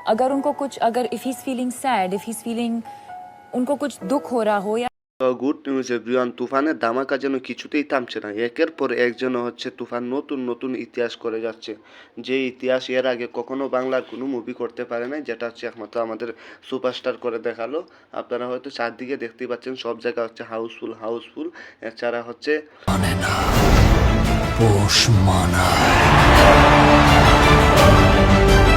अगर if he is feeling sad, if he is feeling, उनको कुछ दुख हो रहा हो या গুড নিউজ এভরিওয়ান, তুফানের ধামাকা যেন কিছুতেই থামছে না। একের পর এক যেন হচ্ছে তুফান নতুন নতুন ইতিহাস করে যাচ্ছে, যে ইতিহাস এর আগে কখনো বাংলার কোনো মুভি করতে পারে নাই, যেটা হচ্ছে একমাত্র আমাদের সুপারস্টার করে দেখালো। আপনারা হয়তো চারদিকে দেখতেই পাচ্ছেন, সব জায়গা হচ্ছে হাউসফুল হাউসফুল। এছাড়া হচ্ছে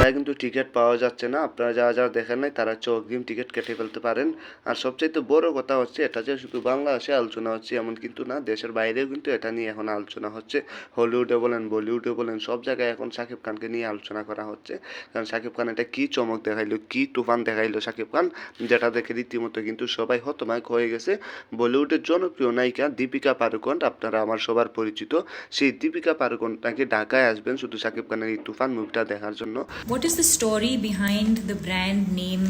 তাই কিন্তু টিকিট পাওয়া যাচ্ছে না। আপনারা যারা যারা দেখেন নাই তারা হচ্ছে অগ্রিম টিকিট কেটে ফেলতে পারেন। আর সবচাইতে বড় কথা হচ্ছে, এটা যে শুধু বাংলাদেশে আলোচনা হচ্ছে এমন কিন্তু না, দেশের বাইরেও কিন্তু এটা নিয়ে এখন আলোচনা হচ্ছে। হলিউডে বলেন, বলিউডে বলেন, সব জায়গায় এখন শাকিব খানকে নিয়ে আলোচনা করা হচ্ছে। কারণ শাকিব খান এটা কী চমক দেখাইলো, কী তুফান দেখাইলো শাকিব খান, যেটা দেখে রীতিমতো কিন্তু সবাই হতবাক হয়ে গেছে। বলিউডের জনপ্রিয় নায়িকা দীপিকা পাড়ুকোন, আপনারা আমার সবার পরিচিত, সেই দীপিকা পাড়ুকোন নাকি ঢাকায় আসবেন শুধু শাকিব খানের এই তুফান মুভিটা দেখার জন্য। what is the story behind the brand name?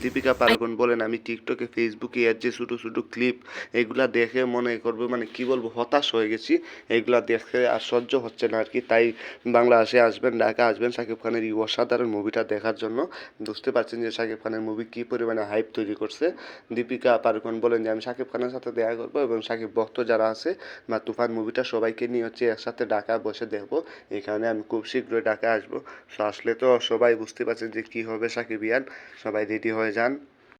Deepika Padukone বলেন, আমি টিকটকে ফেসবুকে এর যে ছোটো ছোটো ক্লিপ এগুলা দেখে মনে করবো মানে কি বলবো, হতাশ হয়ে গেছি। এগুলা দেখে আর সহ্য হচ্ছে না আর কি, তাই বাংলাদেশে আসবেন, ঢাকা আসবেন শাকিব খানের এই অসাধারণ মুভিটা দেখার জন্য। বুঝতে পারছেন যে শাকিব খানের মুভি কী পরিমাণে হাইপ তৈরি করছে। দীপিকা পাড়ুকোন বলেন যে আমি শাকিব খানের সাথে দেখা করবো এবং শাকিব ভক্ত যারা আছে বা তুফান মুভিটা সবাইকে নিয়ে হচ্ছে একসাথে ঢাকায় বসে দেখবো। এই কারণে আমি খুব শীঘ্রই ঢাকায় আসবো। তো আসলে তো সবাই বুঝতে পারছেন যে কী হবে শাকিব ইয়ান, সবাই রেডি হয়ে যান।